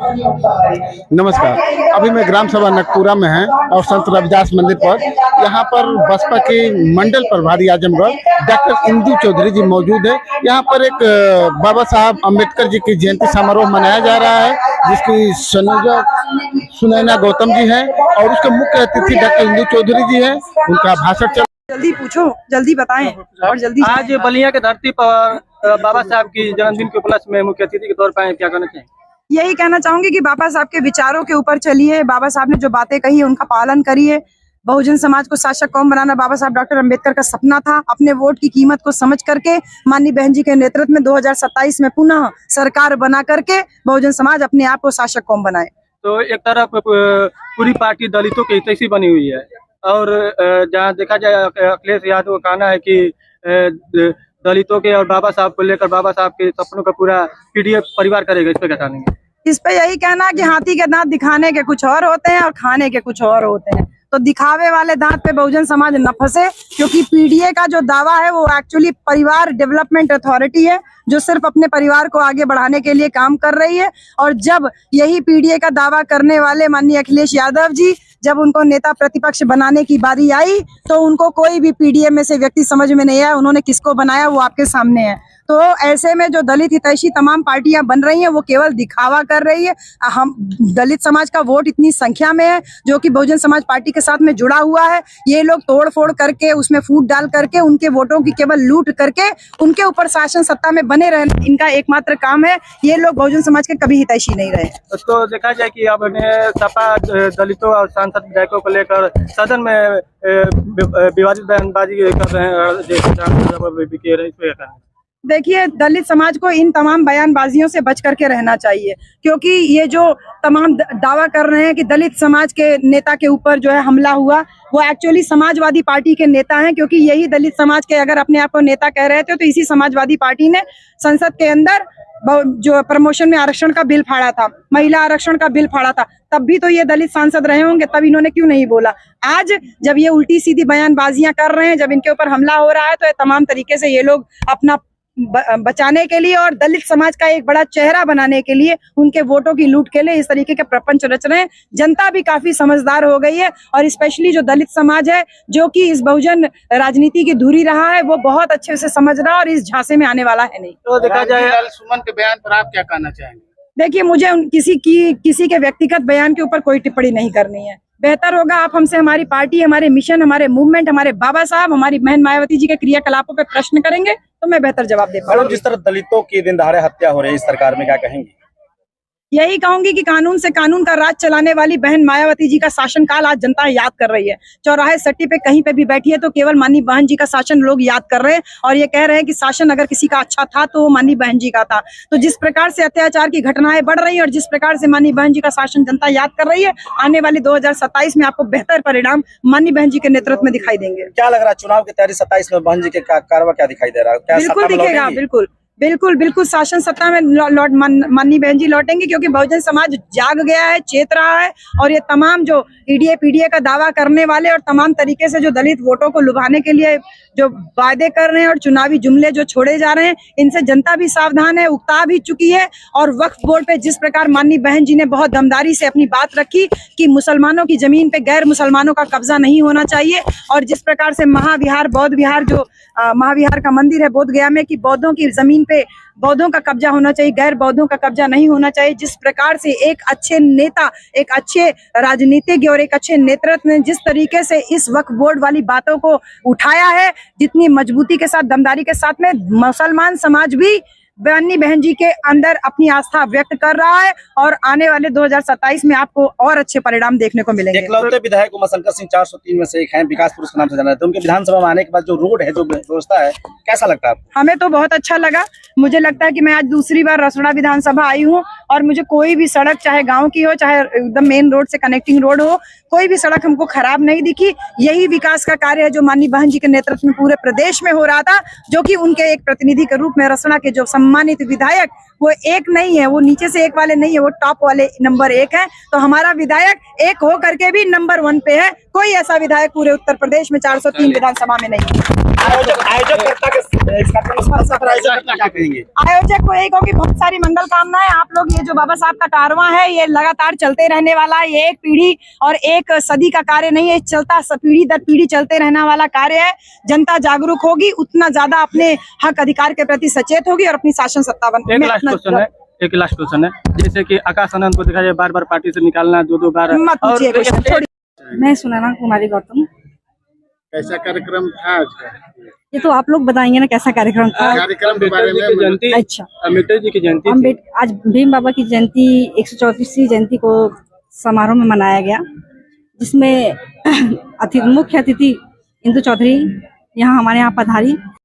नमस्कार। अभी मैं ग्राम सभा नकपुरा में है और संत रविदास मंदिर पर यहाँ पर बसपा के मंडल प्रभारी आजमगढ़ डॉक्टर इंदू चौधरी जी मौजूद है। यहाँ पर एक बाबा साहब अम्बेडकर जी की जयंती समारोह मनाया जा रहा है, जिसकी संयोजक सुनैना गौतम जी हैं और उसके मुख्य अतिथि डॉक्टर इंदू चौधरी जी हैं। उनका भाषण चल। जल्दी पूछो, जल्दी बताएं और जल्दी। आज बलिया के धरती पर बाबा साहब की जन्मदिन के उपलक्ष्य में मुख्य अतिथि के तौर पर क्या कहना चाहिए? यही कहना चाहूंगी कि बाबा साहब के विचारों के ऊपर चलिए। बाबा साहब ने जो बातें कही है उनका पालन करिए। बहुजन समाज को शासक कौम बनाना बाबा साहब डॉक्टर अंबेडकर का सपना था। अपने वोट की कीमत को समझ करके माननीय बहन जी के नेतृत्व में 2027 में पुनः सरकार बना करके बहुजन समाज अपने आप को शासक कौम बनाए। तो एक तरफ पूरी पार्टी दलितों की हितैषी बनी हुई है और जहाँ देखा जाए अखिलेश यादव का कहना है कि दलितों के और बाबा साहब को लेकर बाबा साहब के सपनों का पूरा पीडीएफ परिवार करेगा। इस पे क्या कहेंगे? इस पे यही कहना कि हाथी के दांत दिखाने के कुछ और होते हैं और खाने के कुछ और होते हैं। तो दिखावे वाले दांत पे बहुजन समाज न फंसे, क्योंकि पीडीए का जो दावा है वो एक्चुअली परिवार डेवलपमेंट अथॉरिटी है, जो सिर्फ अपने परिवार को आगे बढ़ाने के लिए काम कर रही है। और जब यही पीडीए का दावा करने वाले माननीय अखिलेश यादव जी जब उनको नेता प्रतिपक्ष बनाने की बारी आई तो उनको कोई भी पीडीए में से व्यक्ति समझ में नहीं आया उन्होंने किसको बनाया, वो आपके सामने है। तो ऐसे में जो दलित हितैषी तमाम पार्टियां बन रही हैं वो केवल दिखावा कर रही है। हम दलित समाज का वोट इतनी संख्या में है जो कि बहुजन समाज पार्टी के साथ में जुड़ा हुआ है। ये लोग तोड़ फोड़ करके उसमें फूट डाल करके उनके वोटों की केवल लूट करके उनके ऊपर शासन सत्ता में बने रहना इनका एकमात्र काम है। ये लोग बहुजन समाज के कभी हितैषी नहीं रहे। तो देखा जाए कि अब सपा दलितों और सांसद विधायकों को लेकर सदन में विवादित बयानबाजी कर रहे हैं। देखिए, दलित समाज को इन तमाम बयानबाजियों से बच करके रहना चाहिए, क्योंकि ये जो तमाम दावा कर रहे हैं कि दलित समाज के नेता के ऊपर जो है हमला हुआ, वो एक्चुअली समाजवादी पार्टी के नेता हैं। क्योंकि यही दलित समाज के अगर अपने आप को नेता कह रहे थे तो इसी समाजवादी पार्टी ने संसद के अंदर जो प्रमोशन में आरक्षण का बिल फाड़ा था, महिला आरक्षण का बिल फाड़ा था, तब भी तो ये दलित सांसद रहे होंगे, तब इन्होंने क्यों नहीं बोला? आज जब ये उल्टी सीधी बयानबाजियां कर रहे हैं, जब इनके ऊपर हमला हो रहा है, तो ये तमाम तरीके से ये लोग अपना बचाने के लिए और दलित समाज का एक बड़ा चेहरा बनाने के लिए उनके वोटों की लूट के लिए इस तरीके के प्रपंच रच रहे हैं। जनता भी काफी समझदार हो गई है और स्पेशली जो दलित समाज है जो कि इस बहुजन राजनीति की धुरी रहा है वो बहुत अच्छे से समझ रहा है और इस झांसे में आने वाला है नहीं। तो देखा जाए सुमन के बयान पर आप क्या कहना चाहेंगे? देखिए, मुझे किसी के व्यक्तिगत बयान के ऊपर कोई टिप्पणी नहीं करनी है। बेहतर होगा आप हमसे हमारी पार्टी, हमारे मिशन, हमारे मूवमेंट, हमारे बाबा साहब, हमारी बहन मायावती जी के क्रियाकलापों पे प्रश्न करेंगे तो मैं बेहतर जवाब दे पाऊंगी। जिस तरह दलितों की दिन दहाड़े हत्या हो रही है, इस सरकार में क्या कहेंगी? यही कहूंगी कि कानून से कानून का राज चलाने वाली बहन मायावती जी का शासनकाल आज जनता याद कर रही है। चौराहे सट्टी पे कहीं पे भी बैठी है तो केवल माननीय बहन जी का शासन लोग याद कर रहे हैं और ये कह रहे हैं कि शासन अगर किसी का अच्छा था तो वो माननीय बहन जी का था। तो जिस प्रकार से अत्याचार की घटनाएं बढ़ रही है और जिस प्रकार से माननीय बहन जी का शासन जनता याद कर रही है, आने वाले 2027 में आपको बेहतर परिणाम माननीय बहन जी के नेतृत्व में दिखाई देंगे। क्या लग रहा है चुनाव की तैयारी 27 में बहन जी के कारवा क्या दिखाई दे रहा है? बिल्कुल दिखेगा, बिल्कुल शासन सत्ता में माननीय बहन जी लौटेंगे, क्योंकि बहुजन समाज जाग गया है, चेत रहा है और ये तमाम जो ईडीए पीडीए का दावा करने वाले और तमाम तरीके से जो दलित वोटों को लुभाने के लिए जो वायदे कर रहे हैं और चुनावी जुमले जो छोड़े जा रहे हैं, इनसे जनता भी सावधान है, उकता भी चुकी है। और वक्फ बोर्ड पे जिस प्रकार माननीय बहन जी ने बहुत दमदारी से अपनी बात रखी कि मुसलमानों की जमीन पे गैर मुसलमानों का कब्जा नहीं होना चाहिए, और जिस प्रकार से महाविहार बौद्ध विहार जो महाविहार का मंदिर है बोध गया में कि बौद्धों की जमीन पे बौद्धों का कब्जा होना चाहिए, गैर बौद्धों का कब्जा नहीं होना चाहिए। जिस प्रकार से एक अच्छे नेता, एक अच्छे राजनीतिज्ञ और एक अच्छे नेतृत्व ने जिस तरीके से इस वक्फ बोर्ड वाली बातों को उठाया है, जितनी मजबूती के साथ, दमदारी के साथ में, मुसलमान समाज भी माननीय बहन जी के अंदर अपनी आस्था व्यक्त कर रहा है और आने वाले 2027 में आपको और अच्छे परिणाम देखने को मिलेंगे। एकलौते विधायक उमाशंकर सिंह 403 में से एक हैं, विकास पुरुष के नाम से जाना जाता है। उनके विधानसभा में आने के बाद जो रोड है, जो व्यवस्था है, कैसा लगता है आपको? हमें तो बहुत अच्छा लगा। मुझे लगता है कि मैं आज दूसरी बार रसोड़ा विधानसभा आई हूँ और मुझे कोई भी सड़क, चाहे गाँव की हो चाहे एकदम मेन रोड से कनेक्टिंग रोड हो, कोई भी सड़क हमको खराब नहीं दिखी। यही विकास का कार्य है जो माननीय बहन जी के नेतृत्व में पूरे प्रदेश में हो रहा था, जो कि उनके एक प्रतिनिधि के रूप में रसोड़ा के जो सम्मानित विधायक वो एक नहीं है, वो नीचे से एक वाले नहीं है, वो टॉप वाले नंबर 1 है। तो हमारा विधायक एक हो करके भी नंबर 1 पे है। कोई ऐसा विधायक पूरे उत्तर प्रदेश में 403 विधानसभा में नहीं है। आयोजकर्ता के इस कार्यक्रम में सफल आयोजकर्ता क्या कहेंगे? आयोजक को एक होगी बहुत सारी मंगल कामनाएं। आप लोग ये जो बाबा साहब का कारवां है ये लगातार चलते रहने वाला है। ये एक पीढ़ी और एक सदी का कार्य नहीं है, चलता पीढ़ी दर पीढ़ी चलते रहने वाला कार्य है। जनता जागरूक होगी, उतना ज्यादा अपने हक अधिकार के प्रति सचेत होगी और अपनी शासन सत्ता एक लास्ट क्वेश्चन है, जैसे कि आकाश आनंद को देखा जाए बार बार पार्टी से निकालना, 2 बार मत पूछिए क्वेश्चन, छोड़िए। मैं सुनैना कुमारी गौतम। कैसा कार्यक्रम था आज का? ये तो आप लोग बताएंगे ना कैसा कार्यक्रम था। कार्यक्रम के बारे में जयंती, अच्छा, अम्बेडकर जी की जयंती थी। आज भीम बाबा की जयंती 134वीं जयंती को समारोह में मनाया गया, जिसमें मुख्य अतिथि इंदु चौधरी यहाँ हमारे यहाँ पधारी।